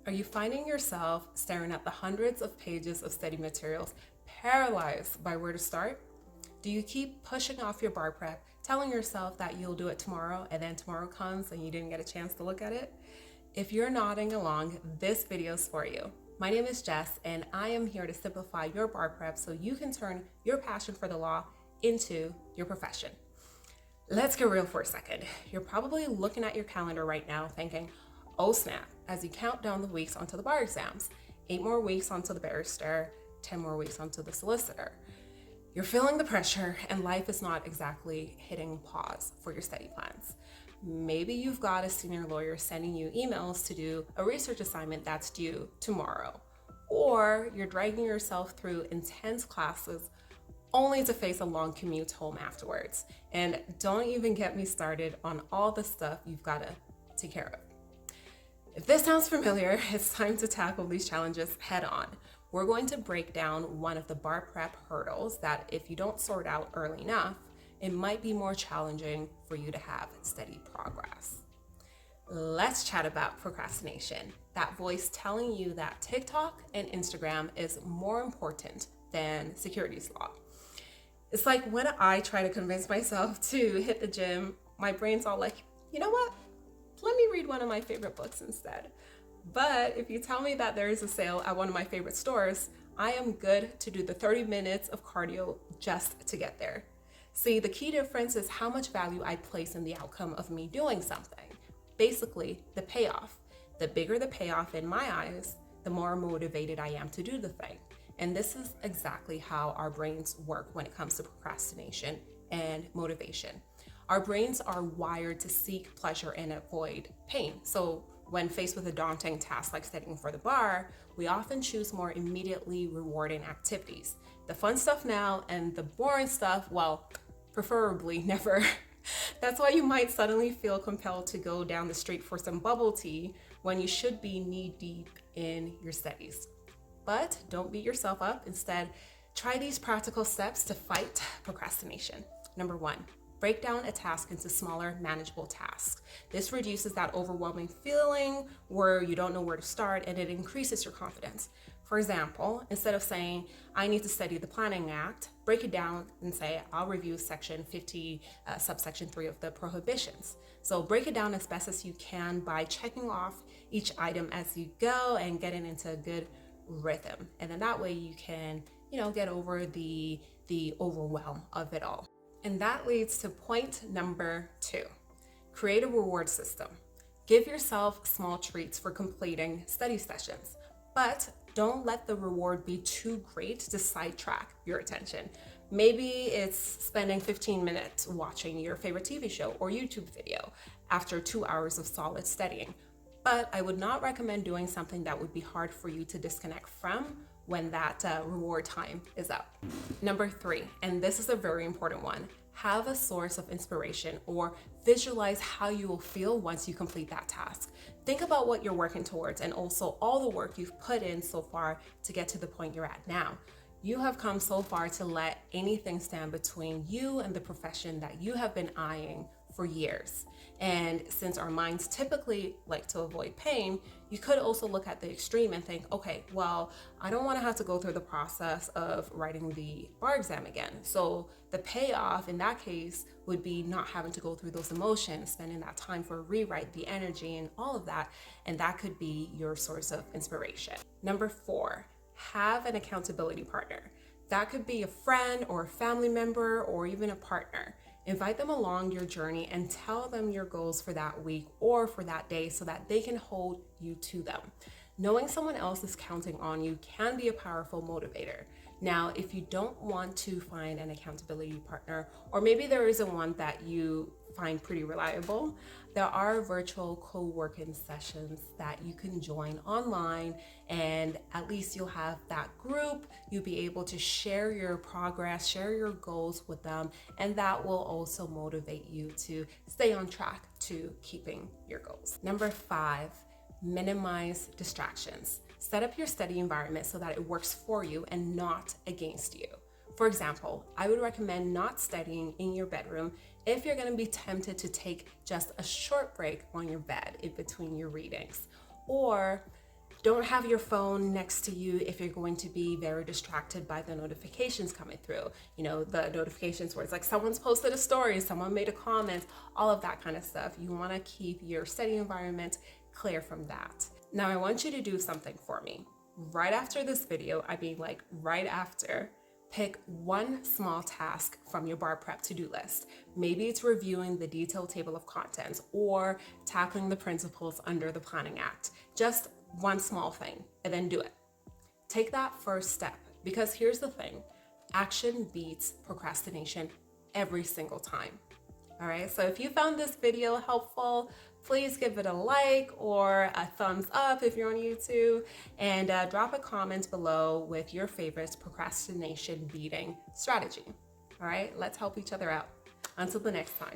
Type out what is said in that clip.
Are you finding yourself staring at the hundreds of pages of study materials, paralyzed by where to start? Do you keep pushing off your bar prep, telling yourself that you'll do it tomorrow, and then tomorrow comes and you didn't get a chance to look at it? If you're nodding along, this video is for you. My name is Jess, and I am here to simplify your bar prep so you can turn your passion for the law into your profession. Let's get real for a second. You're probably looking at your calendar right now thinking, oh snap, as you count down the weeks onto the bar exams, 8 more weeks onto the barrister, 10 more weeks onto the solicitor. You're feeling the pressure and life is not exactly hitting pause for your study plans. Maybe you've got a senior lawyer sending you emails to do a research assignment that's due tomorrow. Or you're dragging yourself through intense classes only to face a long commute home afterwards. And don't even get me started on all the stuff you've got to take care of. If this sounds familiar, it's time to tackle these challenges head on. We're going to break down one of the bar prep hurdles that if you don't sort out early enough, it might be more challenging for you to have steady progress. Let's chat about procrastination, that voice telling you that TikTok and Instagram is more important than securities law. It's like when I try to convince myself to hit the gym, my brain's all like, you know what? Let me read one of my favorite books instead. But if you tell me that there is a sale at one of my favorite stores, I am good to do the 30 minutes of cardio just to get there. See, the key difference is how much value I place in the outcome of me doing something. Basically, the payoff. The bigger the payoff in my eyes, the more motivated I am to do the thing. And this is exactly how our brains work when it comes to procrastination and motivation. Our brains are wired to seek pleasure and avoid pain. So when faced with a daunting task like studying for the bar, we often choose more immediately rewarding activities. The fun stuff now and the boring stuff, well, preferably never. That's why you might suddenly feel compelled to go down the street for some bubble tea when you should be knee deep in your studies. But don't beat yourself up. Instead, try these practical steps to fight procrastination. Number 1, break down a task into smaller, manageable tasks. This reduces that overwhelming feeling where you don't know where to start, and it increases your confidence. For example, instead of saying, I need to study the Planning Act, break it down and say, I'll review section 50, subsection 3 of the prohibitions. So break it down as best as you can by checking off each item as you go and getting into a good rhythm. And then that way you can, get over the overwhelm of it all. And that leads to point number 2, create a reward system. Give yourself small treats for completing study sessions, but don't let the reward be too great to sidetrack your attention. Maybe it's spending 15 minutes watching your favorite TV show or YouTube video after 2 hours of solid studying. But I would not recommend doing something that would be hard for you to disconnect from when that reward time is up. Number 3, and this is a very important one, have a source of inspiration or visualize how you will feel once you complete that task. Think about what you're working towards and also all the work you've put in so far to get to the point you're at now. You have come so far to let anything stand between you and the profession that you have been eyeing for years. And since our minds typically like to avoid pain, you could also look at the extreme and think, okay, well, I don't want to have to go through the process of writing the bar exam again. So the payoff in that case would be not having to go through those emotions, spending that time for a rewrite, the energy and all of that. And that could be your source of inspiration. Number 4, have an accountability partner. That could be a friend or a family member or even a partner. Invite them along your journey and tell them your goals for that week or for that day so that they can hold you to them. Knowing someone else is counting on you can be a powerful motivator. Now, if you don't want to find an accountability partner, or maybe there isn't one that you find pretty reliable, there are virtual co-working sessions that you can join online, and at least you'll have that group. You'll be able to share your progress, share your goals with them, and that will also motivate you to stay on track to keeping your goals. Number 5, minimize distractions. Set up your study environment so that it works for you and not against you. For example, I would recommend not studying in your bedroom if you're going to be tempted to take just a short break on your bed in between your readings. Or Don't have your phone next to you if you're going to be very distracted by the notifications coming through. You know, the notifications where it's like someone's posted a story, someone made a comment, all of that kind of stuff. You want to keep your study environment clear from that. Now, I want you to do something for me. Right after this video, I mean like right after, pick one small task from your bar prep to-do list. Maybe it's reviewing the detailed table of contents or tackling the principles under the Planning Act. Just one small thing, and then do it. Take that first step, because here's the thing, action beats procrastination every single time. All right, so if you found this video helpful, please give it a like or a thumbs up if you're on YouTube, and drop a comment below with your favorite procrastination beating strategy. All right, let's help each other out. Until the next time.